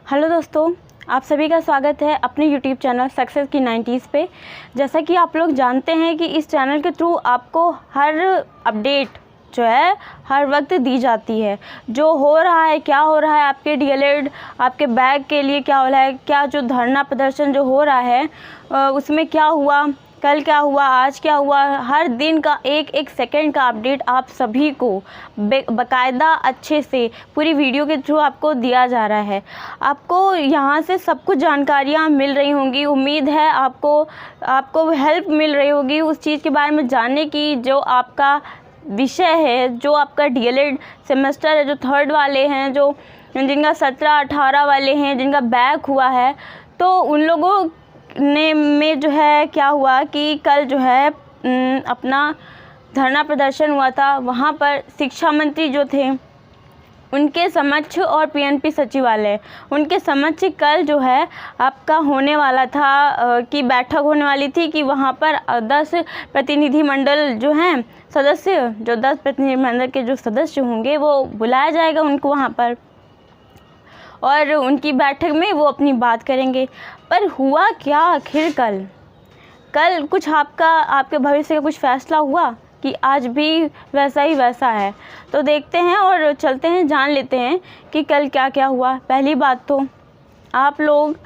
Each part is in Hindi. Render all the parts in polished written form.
हेलो दोस्तों, आप सभी का स्वागत है अपने यूट्यूब चैनल सक्सेस की 90s पे। जैसा कि आप लोग जानते हैं कि इस चैनल के थ्रू आपको हर अपडेट जो है हर वक्त दी जाती है। जो हो रहा है, क्या हो रहा है आपके डीएलएड, आपके बैग के लिए क्या हो रहा है, क्या जो धरना प्रदर्शन जो हो रहा है उसमें क्या हुआ, कल क्या हुआ, आज क्या हुआ, हर दिन का एक एक सेकंड का अपडेट आप सभी को बाकायदा अच्छे से पूरी वीडियो के थ्रू आपको दिया जा रहा है। आपको यहाँ से सब कुछ जानकारियाँ मिल रही होंगी। उम्मीद है आपको हेल्प मिल रही होगी उस चीज़ के बारे में जानने की जो आपका विषय है, जो आपका डीएलएड सेमेस्टर है, जो थर्ड वाले हैं, जो जिनका 17-18 वाले हैं, जिनका बैक हुआ है। तो उन लोगों में जो है क्या हुआ कि कल जो है अपना धरना प्रदर्शन हुआ था। वहाँ पर शिक्षा मंत्री जो थे उनके समक्ष और पीएनपी सचिवालय उनके समक्ष कल जो है आपका होने वाला था कि बैठक होने वाली थी कि वहाँ पर 10 प्रतिनिधिमंडल जो हैं सदस्य, जो 10 प्रतिनिधिमंडल के जो सदस्य होंगे वो बुलाया जाएगा उनको वहाँ पर, और उनकी बैठक में वो अपनी बात करेंगे। पर हुआ क्या आखिर कल कुछ आपके भविष्य का कुछ फैसला हुआ कि आज भी वैसा ही वैसा है? तो देखते हैं और चलते हैं, जान लेते हैं कि कल क्या क्या हुआ। पहली बात तो आप लोग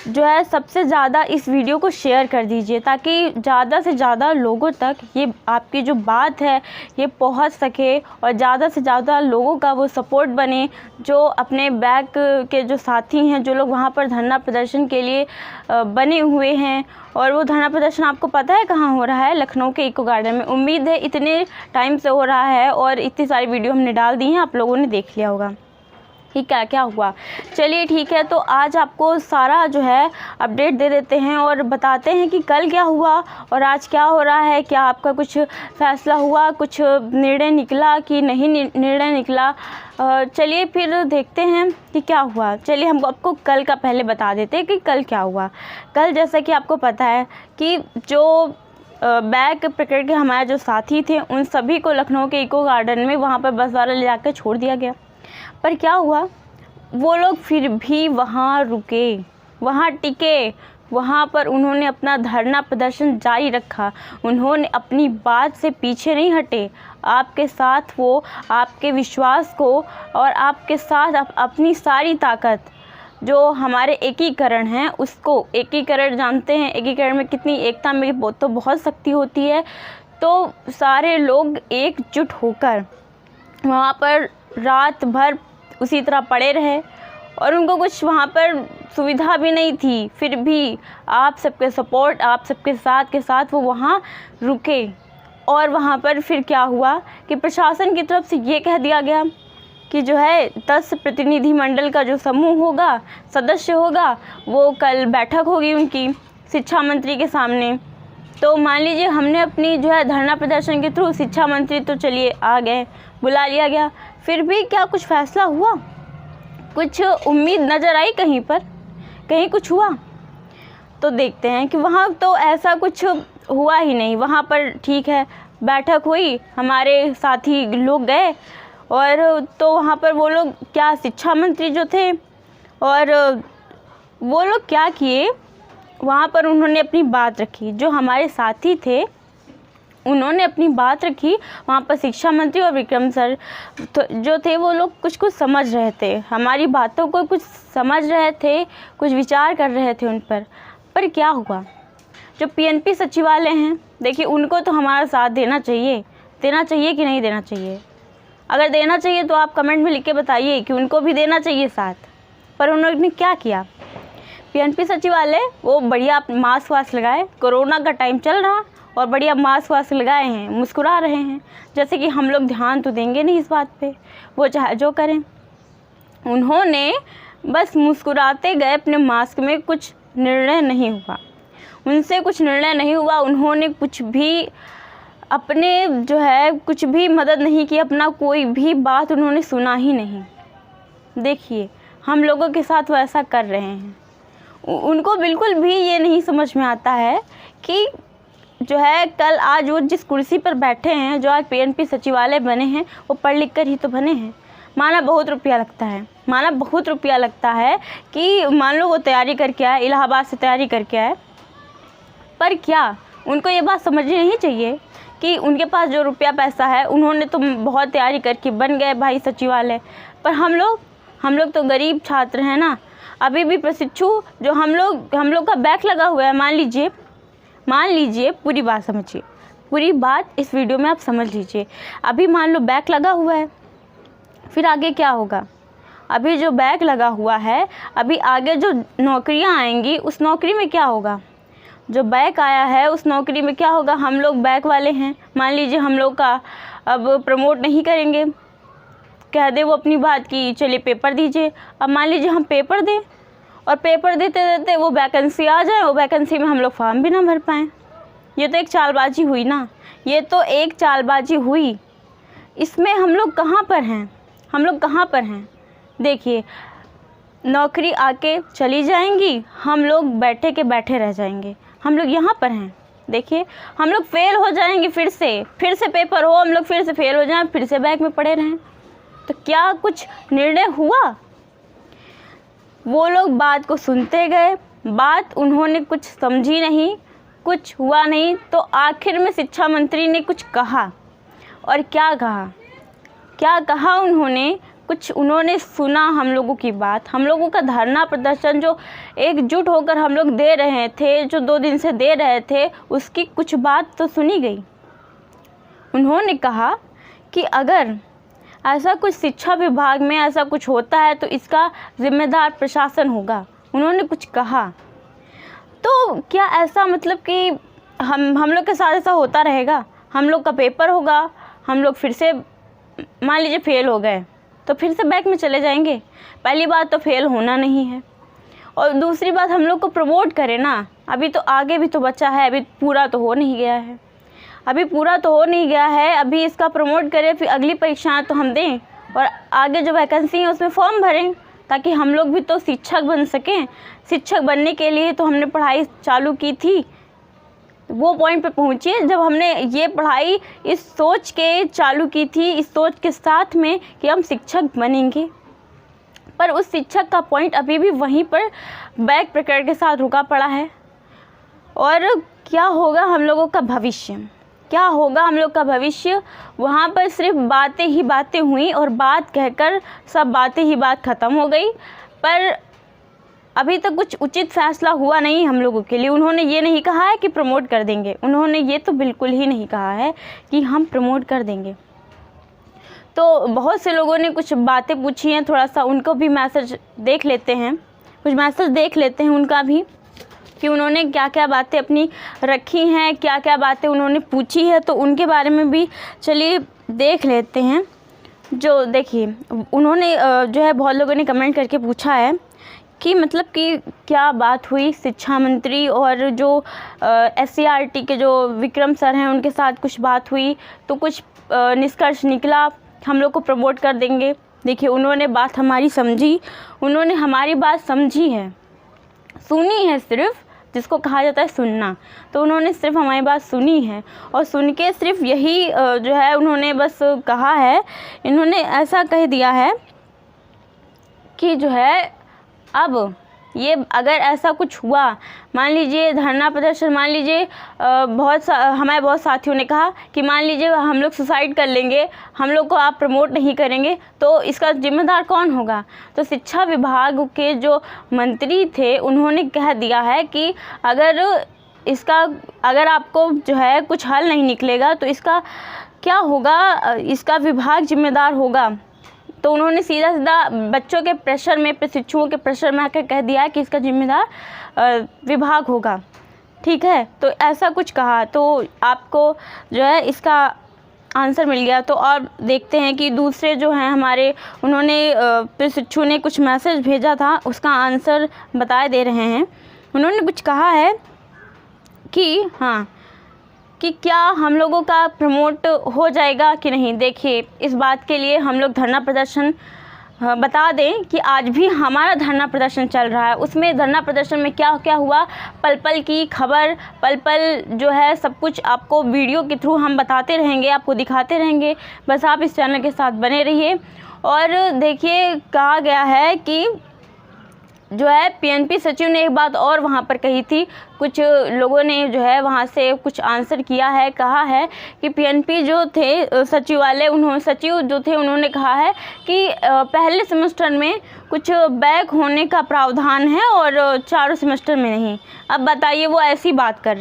जो है सबसे ज़्यादा इस वीडियो को शेयर कर दीजिए ताकि ज़्यादा से ज़्यादा लोगों तक ये आपकी जो बात है ये पहुंच सके और ज़्यादा से ज़्यादा लोगों का वो सपोर्ट बने जो अपने बैक के जो साथी हैं, जो लोग वहाँ पर धरना प्रदर्शन के लिए बने हुए हैं। और वो धरना प्रदर्शन आपको पता है कहाँ हो रहा है? लखनऊ के इको गार्डन में। उम्मीद है इतने टाइम से हो रहा है और इतनी सारी वीडियो हमने डाल दी हैं, आप लोगों ने देख लिया होगा कि क्या क्या हुआ। चलिए ठीक है, तो आज आपको सारा जो है अपडेट दे देते हैं और बताते हैं कि कल क्या हुआ और आज क्या हो रहा है। क्या आपका कुछ फैसला हुआ, कुछ निर्णय निकला कि नहीं निर्णय निकला? चलिए फिर देखते हैं कि क्या हुआ। चलिए हम आपको कल का पहले बता देते हैं कि कल क्या हुआ। कल जैसा कि आपको पता है कि जो बैग पकड़ के हमारे जो साथी थे उन सभी को लखनऊ के इको गार्डन में वहाँ पर बस द्वारा ले जाकर छोड़ दिया गया। पर क्या हुआ, वो लोग फिर भी वहाँ रुके, वहाँ टिके, वहाँ पर उन्होंने अपना धरना प्रदर्शन जारी रखा। उन्होंने अपनी बात से पीछे नहीं हटे। आपके साथ वो आपके विश्वास को और आपके साथ अपनी सारी ताकत, जो हमारे एकीकरण है उसको, एकीकरण जानते हैं एकीकरण में कितनी एकता में तो बहुत शक्ति होती है। तो सारे लोग एकजुट होकर वहाँ पर रात भर उसी तरह पड़े रहे और उनको कुछ वहाँ पर सुविधा भी नहीं थी। फिर भी आप सबके सपोर्ट, आप सबके साथ के साथ वो वहाँ रुके। और वहाँ पर फिर क्या हुआ कि प्रशासन की तरफ से ये कह दिया गया कि जो है 10 प्रतिनिधिमंडल का जो समूह होगा, सदस्य होगा, वो कल बैठक होगी उनकी शिक्षा मंत्री के सामने। तो मान लीजिए हमने अपनी जो है धरना प्रदर्शन के थ्रू शिक्षा मंत्री तो चलिए आ गए, बुला लिया गया, फिर भी क्या कुछ फैसला हुआ? कुछ उम्मीद नज़र आई कहीं पर? कहीं कुछ हुआ? तो देखते हैं कि वहाँ तो ऐसा कुछ हुआ ही नहीं। वहाँ पर ठीक है बैठक हुई, हमारे साथी लोग गए और तो वहाँ पर वो लोग क्या, शिक्षा मंत्री जो थे, और वो लोग क्या किए, वहाँ पर उन्होंने अपनी बात रखी। जो हमारे साथी थे उन्होंने अपनी बात रखी। वहाँ पर शिक्षा मंत्री और विक्रम सर तो जो थे वो लोग कुछ समझ रहे थे, हमारी बातों को कुछ समझ रहे थे, कुछ विचार कर रहे थे उन पर क्या हुआ? जो पीएनपी सचिवालय हैं, देखिए उनको तो हमारा साथ देना चाहिए कि नहीं देना चाहिए? अगर देना चाहिए तो आप कमेंट में लिख के बताइए कि उनको भी देना चाहिए साथ। पर उन्होंने क्या किया? पीएनपी सचिवालय वो बढ़िया मास्क वास्क लगाए, कोरोना का टाइम चल रहा और बढ़िया मास्क वास्क लगाए हैं, मुस्कुरा रहे हैं। जैसे कि हम लोग ध्यान तो देंगे नहीं इस बात पे, वो चाहे जो करें। उन्होंने बस मुस्कुराते गए, अपने मास्क में कुछ निर्णय नहीं हुआ, उनसे कुछ निर्णय नहीं हुआ। उन्होंने कुछ भी अपने जो है कुछ भी मदद नहीं की, अपना कोई भी बात उन्होंने सुना ही नहीं। देखिए हम लोगों के साथ वो ऐसा कर रहे हैं। उनको बिल्कुल भी ये नहीं समझ में आता है कि जो है कल आज वो जिस कुर्सी पर बैठे हैं, जो आज पीएनपी सचिवालय बने हैं, वो पढ़ लिख कर ही तो बने हैं। माना बहुत रुपया लगता है, माना बहुत रुपया लगता है कि मान लो वो तैयारी करके आए, इलाहाबाद से तैयारी करके आए, पर क्या उनको ये बात समझनी नहीं चाहिए कि उनके पास जो रुपया पैसा है, उन्होंने तो बहुत तैयारी करके बन गए भाई सचिवालय, पर हम लोग तो गरीब छात्र हैं ना। अभी भी प्रशिक्षु जो हम लोग का बैक लगा हुआ है, मान लीजिए पूरी बात समझिए, पूरी बात इस वीडियो में आप समझ लीजिए। अभी मान लो बैक लगा हुआ है, फिर आगे क्या होगा? अभी जो बैक लगा हुआ है, अभी आगे जो नौकरियां आएंगी उस नौकरी में क्या होगा? जो बैक आया है उस नौकरी में क्या होगा? हम लोग बैक वाले हैं, मान लीजिए हम लोग का अब प्रमोट नहीं करेंगे, कह दे वो अपनी बात की चलिए पेपर दीजिए। अब मान लीजिए हम पेपर दें और पेपर देते देते वो वैकेंसी आ जाए, वो वैकेंसी में हम लोग फॉर्म भी ना भर पाएँ। ये तो एक चालबाजी हुई ना, ये तो एक चालबाजी हुई। इसमें हम लोग कहाँ पर हैं? देखिए, नौकरी आके चली जाएंगी, हम लोग बैठे के बैठे रह जाएंगे। हम लोग यहाँ पर हैं, देखिए हम लोग फेल हो जाएंगे, फिर से पेपर हो, हम लोग फिर से फेल हो जाएं, फिर से बैक में पड़े रहें। तो क्या कुछ निर्णय हुआ? वो लोग बात को सुनते गए, बात उन्होंने कुछ समझी नहीं, कुछ हुआ नहीं। तो आखिर में शिक्षा मंत्री ने कुछ कहा, और क्या कहा उन्होंने सुना हम लोगों की बात। हम लोगों का धरना प्रदर्शन जो एकजुट होकर हम लोग दे रहे थे, जो 2 दिन से दे रहे थे, उसकी कुछ बात तो सुनी गई। उन्होंने कहा कि अगर ऐसा कुछ शिक्षा विभाग में ऐसा कुछ होता है तो इसका जिम्मेदार प्रशासन होगा। उन्होंने कुछ कहा। तो क्या ऐसा मतलब कि हम लोग के साथ ऐसा होता रहेगा? हम लोग का पेपर होगा, हम लोग फिर से मान लीजिए फेल हो गए तो फिर से बैक में चले जाएंगे? पहली बात तो फेल होना नहीं है, और दूसरी बात हम लोग को प्रमोट करें ना, अभी तो आगे भी तो बचा है, अभी पूरा तो हो नहीं गया है, अभी इसका प्रमोट करें, फिर अगली परीक्षाएं तो हम दें और आगे जो वैकेंसी है उसमें फॉर्म भरें, ताकि हम लोग भी तो शिक्षक बन सकें। शिक्षक बनने के लिए तो हमने पढ़ाई चालू की थी, वो पॉइंट पे पहुँचिए जब हमने ये पढ़ाई इस सोच के चालू की थी, इस सोच के साथ में कि हम शिक्षक बनेंगे, पर उस शिक्षक का पॉइंट अभी भी वहीं पर बैक प्रकरण के साथ रुका पड़ा है। और क्या होगा हम लोगों का भविष्य? वहाँ पर सिर्फ बातें ही बातें हुई और बात कहकर सब बातें ही बात ख़त्म हो गई, पर अभी तक कुछ उचित फैसला हुआ नहीं हम लोगों के लिए। उन्होंने ये नहीं कहा है कि प्रमोट कर देंगे, उन्होंने ये तो बिल्कुल ही नहीं कहा है कि हम प्रमोट कर देंगे। तो बहुत से लोगों ने कुछ बातें पूछी हैं, थोड़ा सा उनको भी मैसेज देख लेते हैं, उनका भी, कि उन्होंने क्या क्या बातें अपनी रखी हैं, क्या क्या बातें उन्होंने पूछी है, तो उनके बारे में भी चलिए देख लेते हैं। जो देखिए उन्होंने जो है बहुत लोगों ने कमेंट करके पूछा है कि मतलब कि क्या बात हुई शिक्षा मंत्री और जो SCRT के जो विक्रम सर हैं उनके साथ कुछ बात हुई, तो कुछ निष्कर्ष निकला, हम लोग को प्रमोट कर देंगे। देखिए उन्होंने बात हमारी समझी, उन्होंने हमारी बात समझी है, सुनी है, सिर्फ जिसको कहा जाता है सुनना, तो उन्होंने सिर्फ हमारी बात सुनी है, और सुन के सिर्फ यही जो है उन्होंने बस कहा है, इन्होंने ऐसा कह दिया है कि जो है अब ये अगर ऐसा कुछ हुआ, मान लीजिए धरना प्रदर्शन, मान लीजिए हमारे बहुत साथियों ने कहा कि मान लीजिए हम लोग सुसाइड कर लेंगे, हम लोग को आप प्रमोट नहीं करेंगे, तो इसका जिम्मेदार कौन होगा? तो शिक्षा विभाग के जो मंत्री थे उन्होंने कह दिया है कि अगर आपको जो है कुछ हल नहीं निकलेगा तो इसका क्या होगा, इसका विभाग जिम्मेदार होगा। तो उन्होंने सीधा बच्चों के प्रेशर में, प्रशिक्षुओं के प्रेशर में आकर कह दिया कि इसका जिम्मेदार विभाग होगा, ठीक है। तो ऐसा कुछ कहा, तो आपको जो है इसका आंसर मिल गया। तो और देखते हैं कि दूसरे जो हैं हमारे, उन्होंने प्रशिक्षु ने कुछ मैसेज भेजा था, उसका आंसर बता दे रहे हैं। उन्होंने कुछ कहा है कि हाँ, कि क्या हम लोगों का प्रमोट हो जाएगा कि नहीं। देखिए इस बात के लिए हम लोग धरना प्रदर्शन, बता दें कि आज भी हमारा धरना प्रदर्शन चल रहा है। उसमें धरना प्रदर्शन में क्या क्या हुआ, पल पल की खबर, पल पल जो है सब कुछ आपको वीडियो के थ्रू हम बताते रहेंगे, आपको दिखाते रहेंगे। बस आप इस चैनल के साथ बने रहिए। और देखिए कहा गया है कि जो है पीएनपी सचिव ने एक बात और वहाँ पर कही थी, कुछ लोगों ने जो है वहाँ से कुछ आंसर किया है, कहा है कि पीएनपी जो थे सचिवालय सचिव जो थे उन्होंने कहा है कि पहले सेमेस्टर में कुछ बैक होने का प्रावधान है और चारों सेमेस्टर में नहीं। अब बताइए वो ऐसी बात कर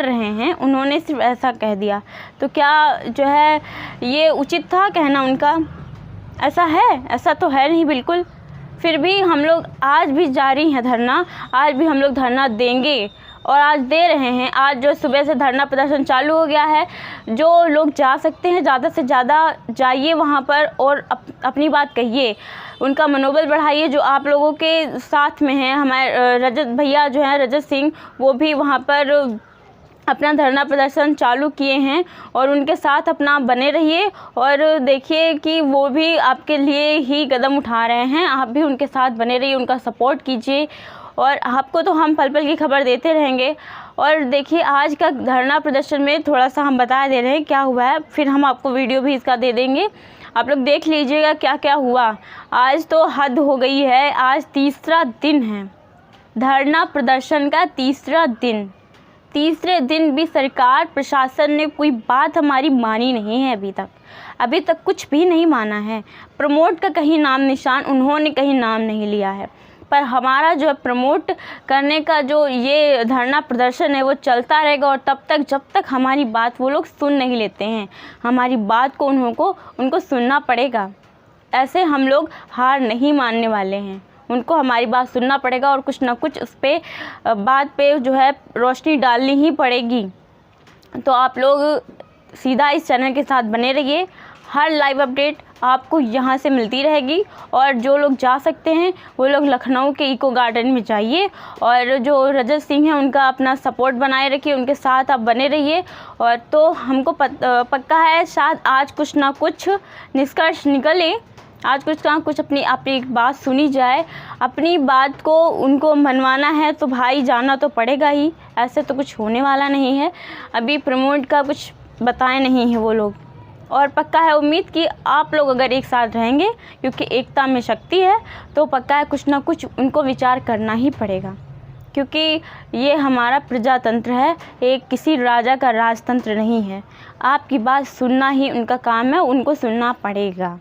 रहे हैं, उन्होंने सिर्फ ऐसा कह दिया, तो क्या जो है ये उचित था कहना उनका? ऐसा है? ऐसा तो है नहीं बिल्कुल। फिर भी हम लोग आज भी जारी है धरना, आज भी हम लोग धरना देंगे और आज दे रहे हैं। आज जो सुबह से धरना प्रदर्शन चालू हो गया है, जो लोग जा सकते हैं ज़्यादा से ज़्यादा जाइए वहाँ पर और अपनी बात कहिए, उनका मनोबल बढ़ाइए। जो आप लोगों के साथ में हैं, हमारे रजत भैया जो हैं, रजत सिंह, वो भी वहाँ पर अपना धरना प्रदर्शन चालू किए हैं और उनके साथ अपना बने रहिए और देखिए कि वो भी आपके लिए ही कदम उठा रहे हैं। आप भी उनके साथ बने रहिए, उनका सपोर्ट कीजिए और आपको तो हम पल पल की खबर देते रहेंगे। और देखिए आज का धरना प्रदर्शन में थोड़ा सा हम बता दे रहे हैं क्या हुआ है, फिर हम आपको वीडियो भी इसका दे देंगे, आप लोग देख लीजिएगा क्या क्या हुआ। आज तो हद हो गई है, आज तीसरा दिन है धरना प्रदर्शन का, तीसरे दिन भी सरकार प्रशासन ने कोई बात हमारी मानी नहीं है। अभी तक कुछ भी नहीं माना है। प्रमोट का कहीं नाम निशान उन्होंने कहीं नाम नहीं लिया है। पर हमारा जो प्रमोट करने का जो ये धरना प्रदर्शन है वो चलता रहेगा और तब तक जब तक हमारी बात वो लोग सुन नहीं लेते हैं। हमारी बात को उनको सुनना पड़ेगा। ऐसे हम लोग हार नहीं मानने वाले हैं। उनको हमारी बात सुनना पड़ेगा और कुछ ना कुछ उस पर बात पे जो है रोशनी डालनी ही पड़ेगी। तो आप लोग सीधा इस चैनल के साथ बने रहिए, हर लाइव अपडेट आपको यहाँ से मिलती रहेगी। और जो लोग जा सकते हैं वो लोग लखनऊ के इको गार्डन में जाइए और जो रजत सिंह हैं उनका अपना सपोर्ट बनाए रखिए, उनके साथ आप बने रहिए। और तो हमको पक्का है शायद आज कुछ ना कुछ निष्कर्ष निकले, आज कुछ ना कुछ अपनी बात सुनी जाए। अपनी बात को उनको मनवाना है तो भाई जाना तो पड़ेगा ही, ऐसे तो कुछ होने वाला नहीं है। अभी प्रमोट का कुछ बताए नहीं है वो लोग। और पक्का है उम्मीद कि आप लोग अगर एक साथ रहेंगे, क्योंकि एकता में शक्ति है, तो पक्का है कुछ ना कुछ उनको विचार करना ही पड़ेगा। क्योंकि ये हमारा प्रजातंत्र है, एक किसी राजा का राजतंत्र नहीं है। आपकी बात सुनना ही उनका काम है, उनको सुनना पड़ेगा।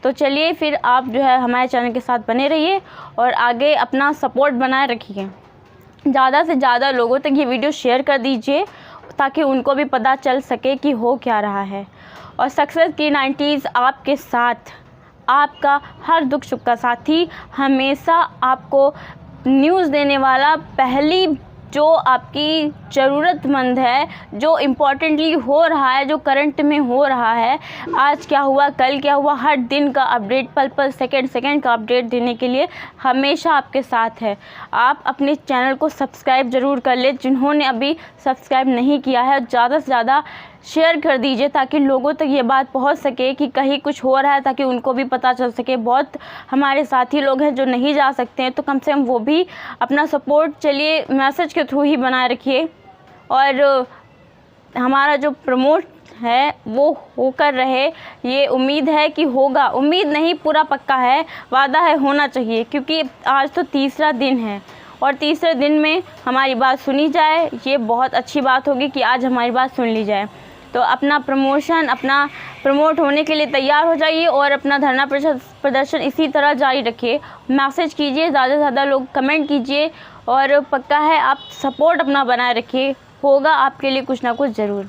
तो चलिए फिर आप जो है हमारे चैनल के साथ बने रहिए और आगे अपना सपोर्ट बनाए रखिए। ज़्यादा से ज़्यादा लोगों तक ये वीडियो शेयर कर दीजिए ताकि उनको भी पता चल सके कि हो क्या रहा है। और सक्सेस की 90s आपके साथ, आपका हर दुख सुख का साथी, हमेशा आपको न्यूज़ देने वाला, पहली जो आपकी ज़रूरतमंद है, जो इम्पोर्टेंटली हो रहा है, जो करंट में हो रहा है, आज क्या हुआ, कल क्या हुआ, हर दिन का अपडेट, पल पल सेकंड का अपडेट देने के लिए हमेशा आपके साथ है। आप अपने चैनल को सब्सक्राइब ज़रूर कर ले, जिन्होंने अभी सब्सक्राइब नहीं किया है ज़्यादा से ज़्यादा शेयर कर दीजिए ताकि लोगों तक ये बात पहुंच सके कि कहीं कुछ हो रहा है, ताकि उनको भी पता चल सके। बहुत हमारे साथी लोग हैं जो नहीं जा सकते हैं, तो कम से कम वो भी अपना सपोर्ट चलिए मैसेज के थ्रू ही बनाए रखिए। और हमारा जो प्रमोट है वो होकर रहे, ये उम्मीद है कि होगा। उम्मीद नहीं, पूरा पक्का है, वादा है, होना चाहिए। क्योंकि आज तो तीसरा दिन है और तीसरे दिन में हमारी बात सुनी जाए, ये बहुत अच्छी बात होगी कि आज हमारी बात सुन ली जाए। तो अपना प्रमोट होने के लिए तैयार हो जाइए और अपना धरना प्रदर्शन इसी तरह जारी रखिए। मैसेज कीजिए, ज़्यादा से ज़्यादा लोग कमेंट कीजिए और पक्का है आप सपोर्ट अपना बनाए रखिए, होगा आपके लिए कुछ ना कुछ ज़रूर।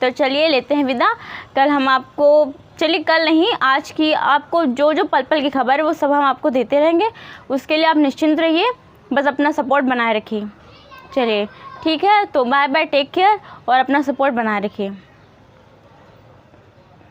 तो चलिए लेते हैं विदा। कल हम आपको, चलिए कल नहीं, आज की आपको जो पल पल की खबर है वो सब हम आपको देते रहेंगे। उसके लिए आप निश्चिंत रहिए, बस अपना सपोर्ट बनाए रखिए। चलिए ठीक है, तो बाय बाय, टेक केयर और अपना सपोर्ट बनाए रखिए।